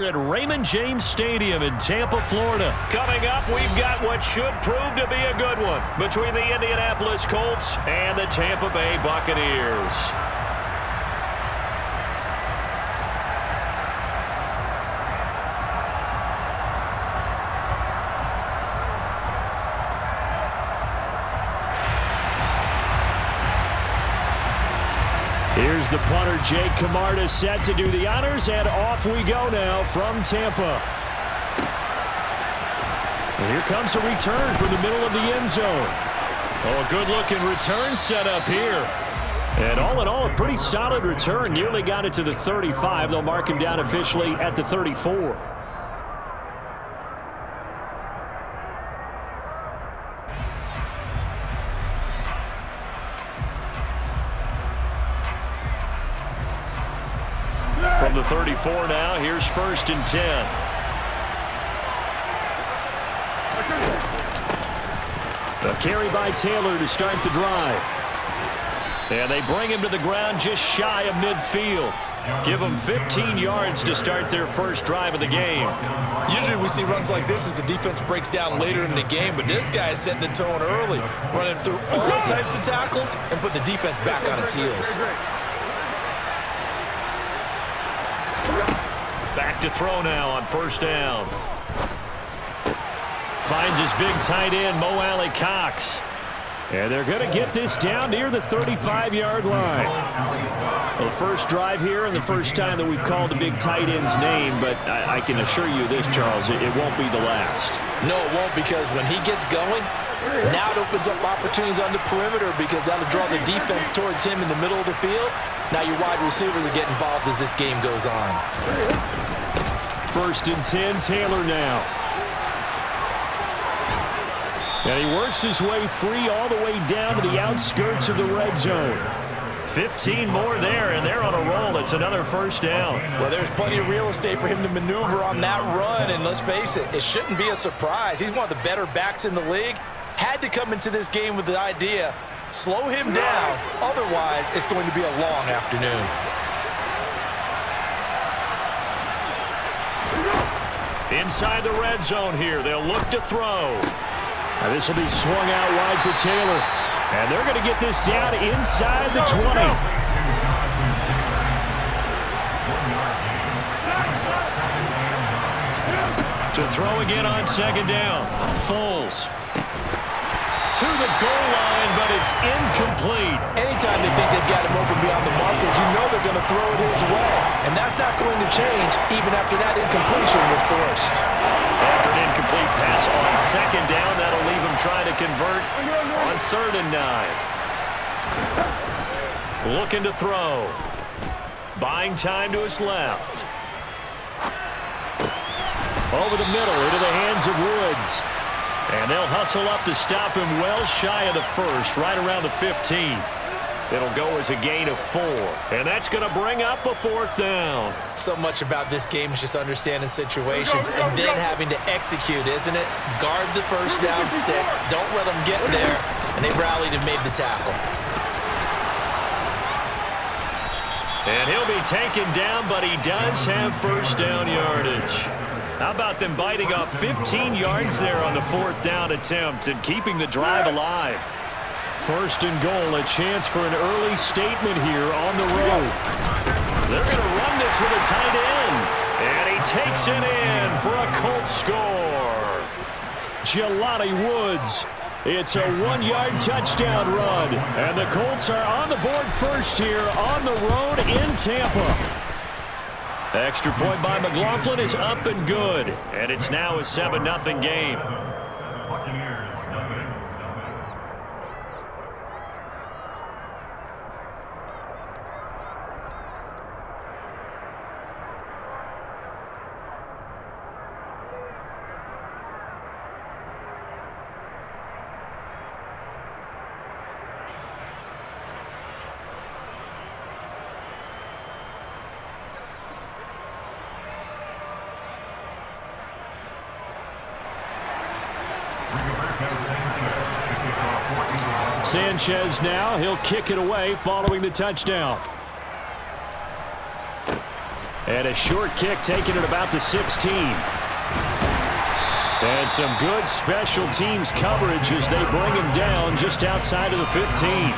At Raymond James Stadium in Tampa, Florida. Coming up, we've got what should prove to be a good one between the Indianapolis Colts and the Tampa Bay Buccaneers. Here's the punter, Jake Camarda, set to do the honors, and off we go now from Tampa. And here comes a return from the middle of the end zone. Oh, a good-looking return set up here. And all in all, a pretty solid return. Nearly got it to the 35. They'll mark him down officially at the 34. From the 34 now, here's 1st and 10. A carry by Taylor to start the drive. And they bring him to the ground just shy of midfield. Give them 15 yards to start their first drive of the game. Usually we see runs like this as the defense breaks down later in the game, but this guy is setting the tone early, running through all types of tackles and putting the defense back on its heels. Back to throw now on 1st down. Finds his big tight end, Mo Alley-Cox. And they're going to get this down near the 35-yard line. Well, the first drive here and the first time that we've called the big tight end's name, but I can assure you this, Charles, it won't be the last. No, it won't, because when he gets going, now it opens up opportunities on the perimeter because that'll draw the defense towards him in the middle of the field. Now your wide receivers will get involved as this game goes on. 1st and 10, Taylor now. And he works his way free all the way down to the outskirts of the red zone. 15 more there, and they're on a roll. It's another 1st down. Well, there's plenty of real estate for him to maneuver on that run, and let's face it, it shouldn't be a surprise. He's one of the better backs in the league. Had to come into this game with the idea, slow him down, otherwise it's going to be a long afternoon. Inside the red zone here, they'll look to throw. Now this will be swung out wide for Taylor. And they're going to get this down inside the 20. To throw again on 2nd down. Foles. To the goal line, but it's incomplete. Anytime they think they've got him open beyond the markers, you know they're going to throw it his way. And that's not going to change even after that incompletion was forced. After an incomplete pass on 2nd down, that'll leave him trying to convert on 3rd and 9. Looking to throw. Buying time to his left. Over the middle into the hands of Woods. And they'll hustle up to stop him well shy of the 1st, right around the 15. It'll go as a gain of 4. And that's going to bring up a 4th down. So much about this game is just understanding situations and then having to execute, isn't it? Guard the 1st down sticks. Don't let them get there. And they rallied and made the tackle. And he'll be taken down, but he does have 1st down yardage. How about them biting off 15 yards there on the 4th down attempt and keeping the drive alive? 1st and goal, a chance for an early statement here on the road. They're going to run this with a tight end. And he takes it in for a Colts score. Jelani Woods. It's a 1-yard touchdown run. And the Colts are on the board first here on the road in Tampa. Extra point by McLaughlin is up and good. And it's now a 7-0 game. Sanchez now, he'll kick it away following the touchdown. And a short kick taken at about the 16. And some good special teams coverage as they bring him down just outside of the 15.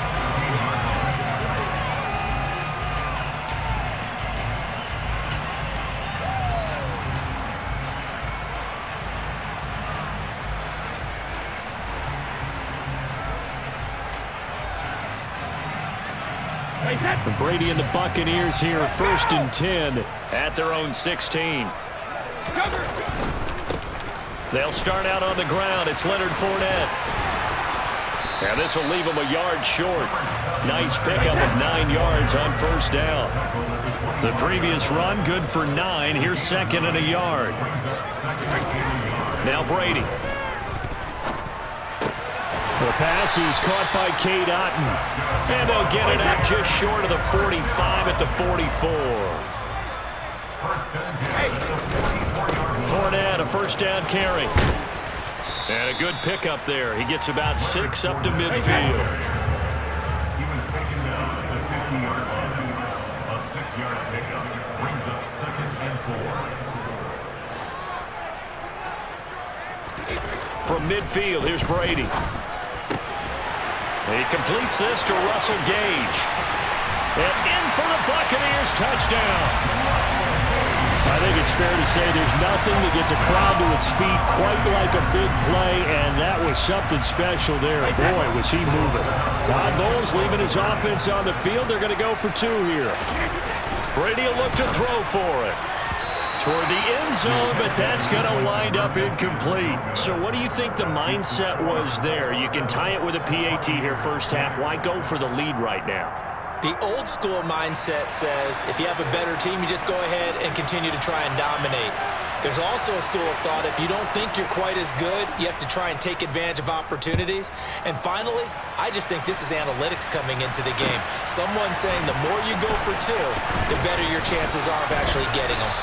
Brady and the Buccaneers here, 1st and 10 at their own 16. They'll start out on the ground. It's Leonard Fournette. And this will leave him a yard short. Nice pickup of 9 yards on 1st down. The previous run, good for 9. Here's 2nd and a yard. Now Brady. The pass is caught by Cade Otton. And they'll get it out just short of the 45 at the 44. Fournette, a 1st down carry. And a good pickup there. He gets about 6 up to midfield. He was taken down at the 50-yard line. A 6-yard pickup brings up 2nd and 4. From midfield, here's Brady. He completes this to Russell Gage. And in for the Buccaneers, touchdown. I think it's fair to say there's nothing that gets a crowd to its feet quite like a big play, and that was something special there. Boy, was he moving. Todd Bowles leaving his offense on the field. They're going to go for 2 here. Brady will look to throw for it. Toward the end zone, but that's going to wind up incomplete. So what do you think the mindset was there? You can tie it with a PAT here 1st half. Why go for the lead right now? The old school mindset says if you have a better team, you just go ahead and continue to try and dominate. There's also a school of thought, if you don't think you're quite as good, you have to try and take advantage of opportunities. And finally, I just think this is analytics coming into the game. Someone saying the more you go for 2, the better your chances are of actually getting them.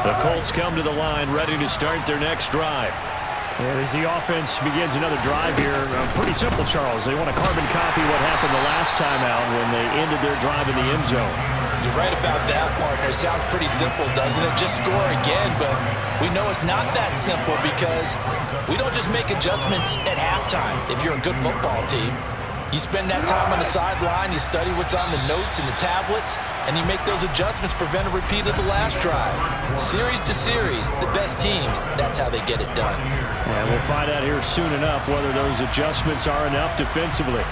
The Colts come to the line, ready to start their next drive. And as the offense begins another drive here, pretty simple, Charles. They want to carbon copy what happened the last time out when they ended their drive in the end zone. You're right about that, partner. It sounds pretty simple, doesn't it? Just score again, but we know it's not that simple because we don't just make adjustments at halftime if you're a good football team. You spend that time on the sideline, you study what's on the notes and the tablets, and you make those adjustments, prevent a repeat of the last drive. Series to series, the best teams, that's how they get it done. And we'll find out here soon enough whether those adjustments are enough defensively.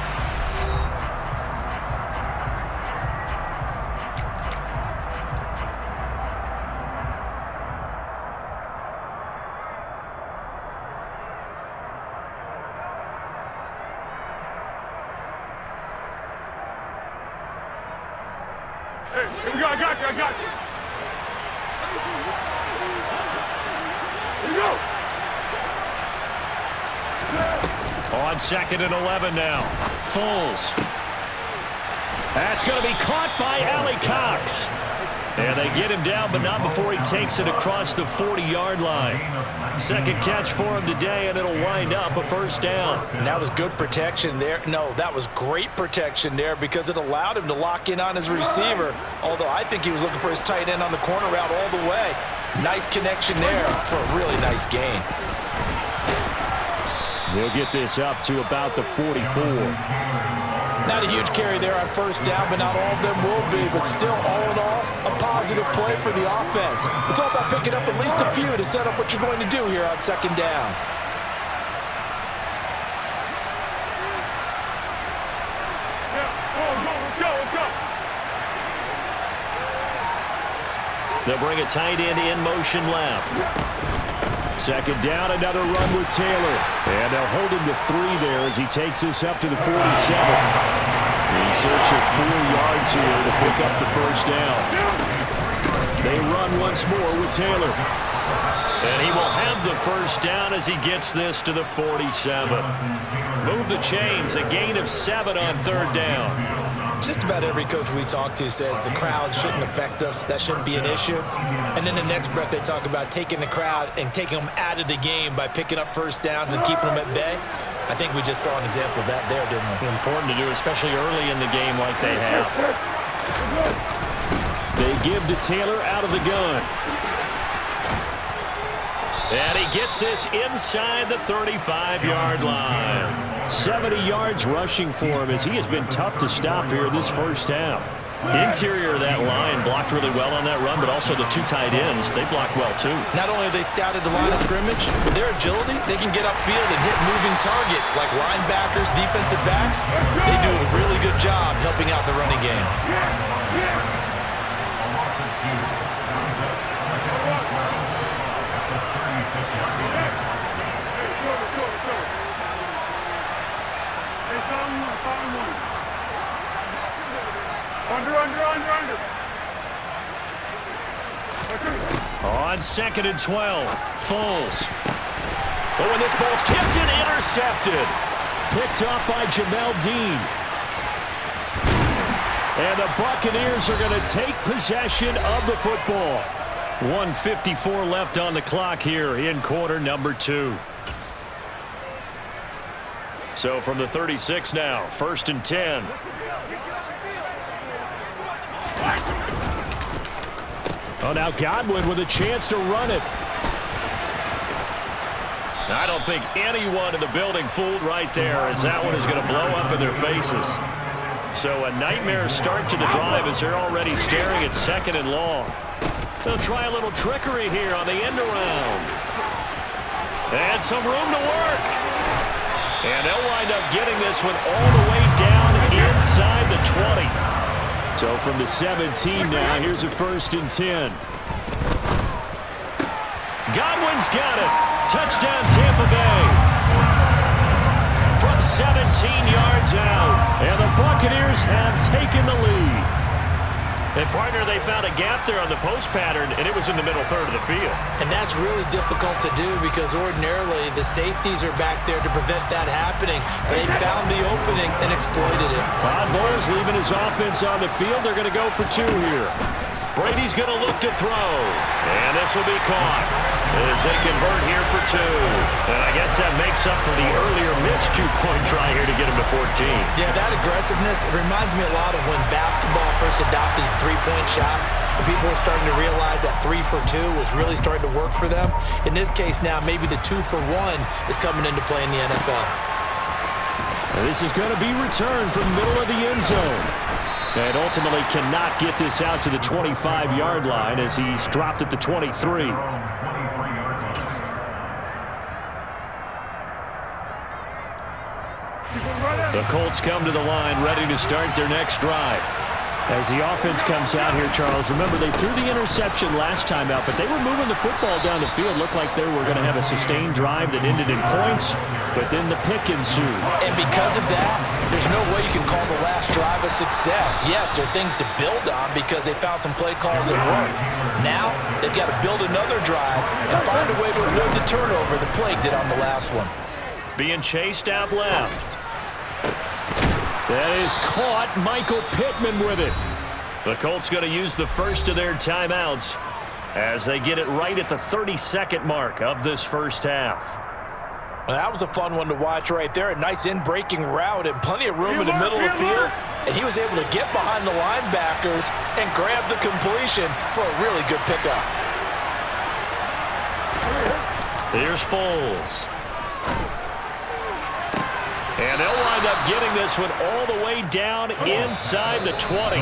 Hey, here we go. I got you. Here we go. On 2nd and 11 now. Foles. That's going to be caught by Allie Cox. And they get him down, but not before he takes it across the 40-yard line. 2nd catch for him today, and it'll wind up a 1st down. And that was good protection there. No, that was great protection there because it allowed him to lock in on his receiver, although I think he was looking for his tight end on the corner route all the way. Nice connection there for a really nice gain. They'll get this up to about the 44. Not a huge carry there on 1st down, but not all of them will be. But still, all in all, a positive play for the offense. It's all about picking up at least a few to set up what you're going to do here on 2nd down. Let's go. They'll bring a tight end in motion left. 2nd down, another run with Taylor. And they'll hold him to 3 there as he takes this up to the 47. In search of 4 yards here to pick up the 1st down. They run once more with Taylor. And he will have the 1st down as he gets this to the 47. Move the chains, a gain of 7 on 3rd down. Just about every coach we talk to says the crowd shouldn't affect us. That shouldn't be an issue. And then the next breath they talk about taking the crowd and taking them out of the game by picking up first downs and keeping them at bay. I think we just saw an example of that there, didn't we? Important to do, especially early in the game like they have. They give to Taylor out of the gun. And he gets this inside the 35-yard line. 70 yards rushing for him as he has been tough to stop here in this first half. Interior of that line blocked really well on that run, but also the two tight ends, they blocked well too. Not only have they scouted the line of scrimmage, with their agility, they can get upfield and hit moving targets like linebackers, defensive backs. They do a really good job helping out the running game. On 2nd and 12, Foles. Oh, and this ball's tipped and intercepted. Picked off by Jamel Dean. And the Buccaneers are going to take possession of the football. 1:54 left on the clock here in quarter number 2. So from the 36 now, 1st and 10. Oh, now Godwin with a chance to run it. I don't think anyone in the building fooled right there, as that one is going to blow up in their faces. So a nightmare start to the drive as they're already staring at 2nd and long. They'll try a little trickery here on the end around. And some room to work. And they'll wind up getting this one all the way down inside the 20. So from the 17 now, here's a 1st and 10. Godwin's got it. Touchdown Tampa Bay. From 17 yards out. And the Buccaneers have taken the lead. And partner, they found a gap there on the post pattern, and it was in the middle third of the field. And that's really difficult to do because ordinarily the safeties are back there to prevent that happening. But they found the opening and exploited it. Todd Bowles leaving his offense on the field. They're going to go for 2 here. Brady's going to look to throw. And this will be caught as they convert here for 2. And I guess that makes up for the earlier missed 2-point try here to get him to 14. Yeah, that aggressiveness, it reminds me a lot of when basketball first adopted the three-point shot. And people were starting to realize that 3 for 2 was really starting to work for them. In this case now, maybe the 2 for 1 is coming into play in the NFL. And this is going to be returned from the middle of the end zone. And ultimately cannot get this out to the 25-yard line as he's dropped at the 23. The Colts come to the line ready to start their next drive. As the offense comes out here, Charles, remember they threw the interception last time out, but they were moving the football down the field. Looked like they were going to have a sustained drive that ended in points, but then the pick ensued. And because of that, there's no way you can call the last drive a success. Yes, there are things to build on because they found some play calls that work. Now, they've got to build another drive and find a way to avoid the turnover the plague did on the last one. Being chased out left. That is caught. Michael Pittman with it. The Colts going to use the first of their timeouts as they get it right at the 32nd mark of this first half. Well, that was a fun one to watch right there. A nice in-breaking route and plenty of room in the middle of the field. And he was able to get behind the linebackers and grab the completion for a really good pickup. Here's Foles. And they'll wind up getting this one all the way down inside the 20.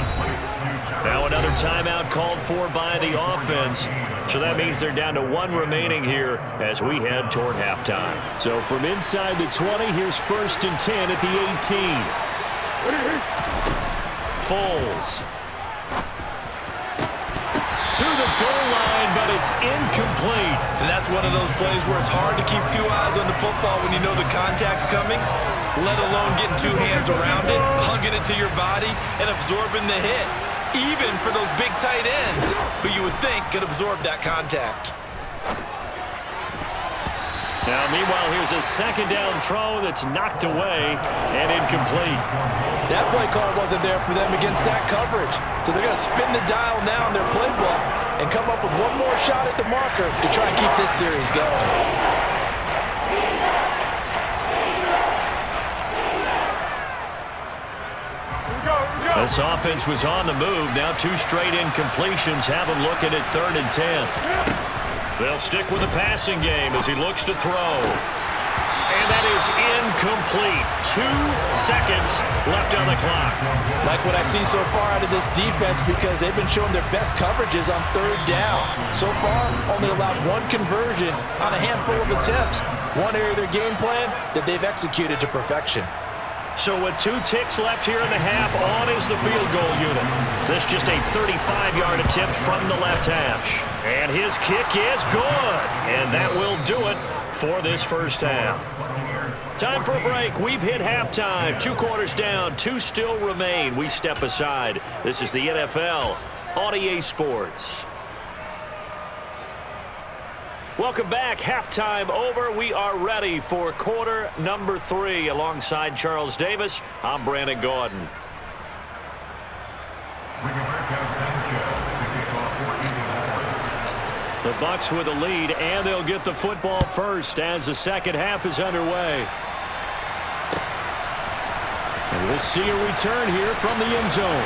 Now another timeout called for by the offense. So that means they're down to 1 remaining here as we head toward halftime. So from inside the 20, here's 1st and 10 at the 18. Foles. To the goal line, but it's incomplete. And that's one of those plays where it's hard to keep 2 eyes on the football when you know the contact's coming, let alone getting 2 hands around it, hugging it to your body, and absorbing the hit. Even for those big tight ends who you would think could absorb that contact. Now, meanwhile, here's a second down throw that's knocked away and incomplete. That play call wasn't there for them against that coverage. So they're going to spin the dial now in their playbook and come up with one more shot at the marker to try and keep this series going. This offense was on the move. Now 2 straight incompletions have them looking at 3rd and 10. They'll stick with the passing game as he looks to throw. And that is incomplete. 2 seconds left on the clock. Like what I see so far out of this defense because they've been showing their best coverages on 3rd down. So far, only allowed 1 conversion on a handful of attempts. One area of their game plan that they've executed to perfection. So with 2 ticks left here in the half, on is the field goal unit. This just a 35-yard attempt from the left hash. And his kick is good. And that will do it for this first half. Time for a break. We've hit halftime. 2 quarters down, 2 still remain. We step aside. This is the NFL on EA Sports. Welcome back. Halftime over. We are ready for quarter number 3. Alongside Charles Davis, I'm Brandon Gordon. The Bucs with a lead, and they'll get the football first as the second half is underway. And we'll see a return here from the end zone.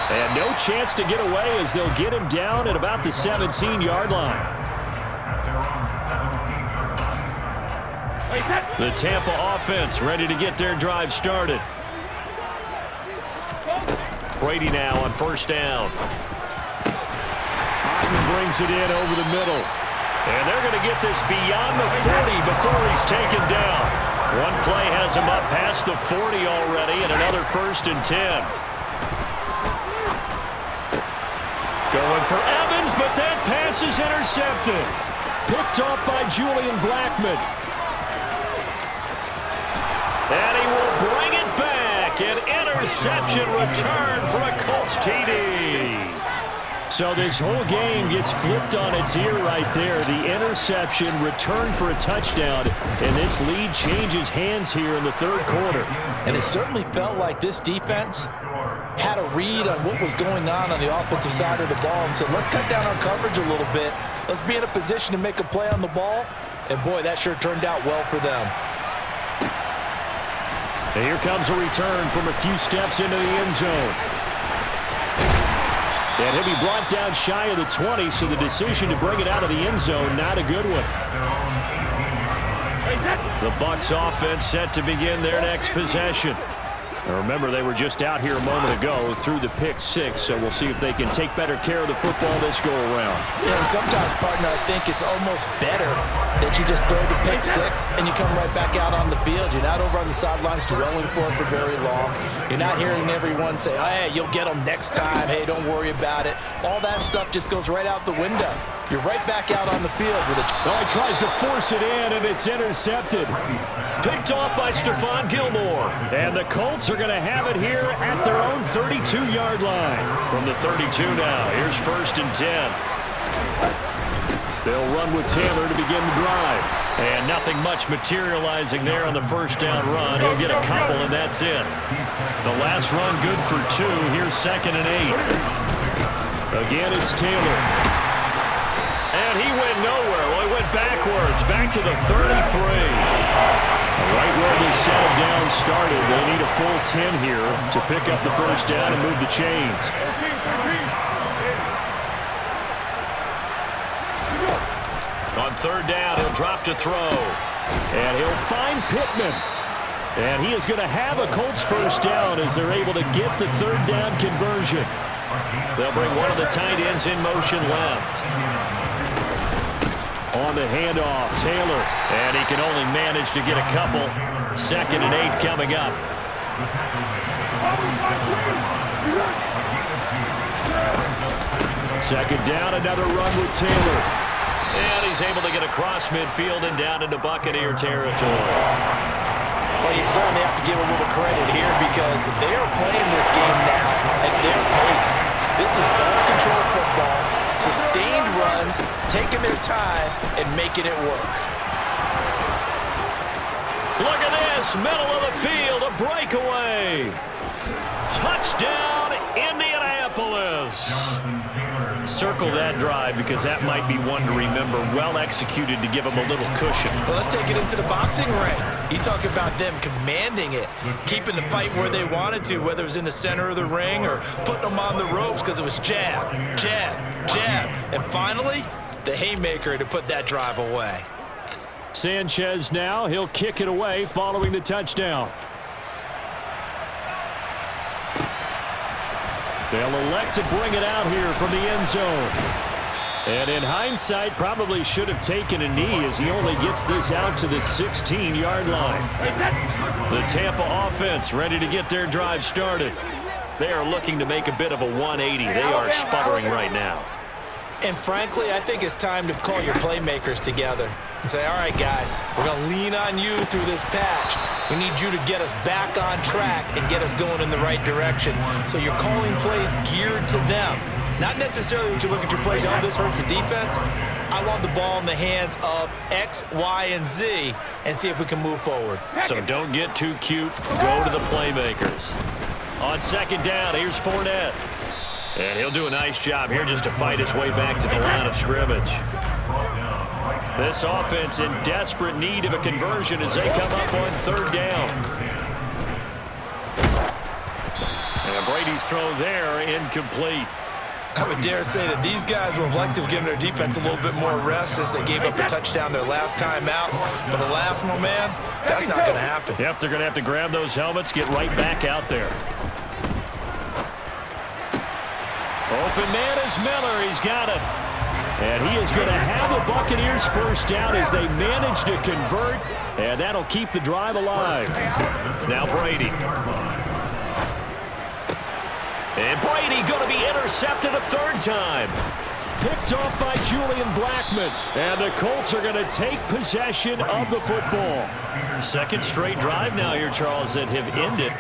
And no chance to get away as they'll get him down at about the 17-yard line. The Tampa offense ready to get their drive started. Brady now on first down. Otten brings it in over the middle. And they're going to get this beyond the 40 before he's taken down. One play has him up past the 40 already, and another 1st and 10. Going for Evans, but that pass is intercepted. Picked off by Julian Blackmon. And he will bring it back. An interception return for a Colts TD. So this whole game gets flipped on its ear right there. The interception, return for a touchdown, and this lead changes hands here in the 3rd quarter. And it certainly felt like this defense had a read on what was going on the offensive side of the ball and said, let's cut down our coverage a little bit. Let's be in a position to make a play on the ball. And, boy, that sure turned out well for them. And here comes a return from a few steps into the end zone. And he'll be brought down shy of the 20, so the decision to bring it out of the end zone, not a good one. The Bucs offense set to begin their next possession. Now remember, they were just out here a moment ago through the pick 6, so we'll see if they can take better care of the football this go-around. Yeah, and sometimes, partner, I think it's almost better that you just throw the pick 6 and you come right back out on the field. You're not over on the sidelines dwelling for it for very long. You're not hearing everyone say, oh, hey, you'll get them next time. Hey, don't worry about it. All that stuff just goes right out the window. You're right back out on the field with it. Oh, he tries to force it in, and it's intercepted. Picked off by Stephon Gilmore. And the Colts are going to have it here at their own 32-yard line. From the 32 now, here's 1st and 10. They'll run with Taylor to begin the drive. And nothing much materializing there on the first down run. He'll get a couple, and that's it. The last run good for 2. Here's 2nd and 8. Again, it's Taylor. And he went nowhere. Well, he went backwards, back to the 33. Right where they set him down started. They need a full 10 here to pick up the first down and move the chains. On 3rd down, he'll drop to throw. And he'll find Pittman. And he is going to have a Colts first down as they're able to get the 3rd down conversion. They'll bring one of the tight ends in motion left. On the handoff, Taylor. And he can only manage to get a couple. 2nd and 8 coming up. Second down, another run with Taylor. And he's able to get across midfield and down into Buccaneer territory. Well, you certainly have to give a little credit here because they are playing this game now at their pace. This is ball control football, sustained runs, taking their time, and making it work. this middle of the field, a breakaway. Touchdown, Indianapolis. Circle that drive because that might be one to remember. Well executed to give them a little cushion. Well, let's take it into the boxing ring. You talk about them commanding it, keeping the fight where they wanted to, whether it was in the center of the ring or putting them on the ropes because it was jab, jab, jab. And finally, the haymaker to put that drive away. Sanchez now, he'll kick it away following the touchdown. They'll elect to bring it out here from the end zone. And in hindsight, probably should have taken a knee as he only gets this out to the 16-yard line. The Tampa offense ready to get their drive started. They are looking to make a bit of a 180. They are sputtering right now. And frankly, I think it's time to call your playmakers together and say, all right, guys, we're going to lean on you through this patch. We need you to get us back on track and get us going in the right direction. So you're calling plays geared to them. Not necessarily when you look at your plays, oh, this hurts the defense. I want the ball in the hands of X, Y, and Z and see if we can move forward. So don't get too cute. Go to the playmakers. On second down, here's Fournette. And he'll do a nice job here just to fight his way back to the line of scrimmage. This offense in desperate need of a conversion as they come up on third down. And Brady's throw there incomplete. I would dare say that these guys would have liked to have given their defense a little bit more rest since they gave up a touchdown their last time out. But alas, my man, that's not going to happen. Yep, they're going to have to grab those helmets, get right back out there. Open man is Miller. He's got it. And he is going to have the Buccaneers first down as they manage to convert. And that'll keep the drive alive. Now Brady. And Brady going to be intercepted a third time. Picked off by Julian Blackmon. And the Colts are going to take possession of the football. Second straight drive now here, Charles, that have ended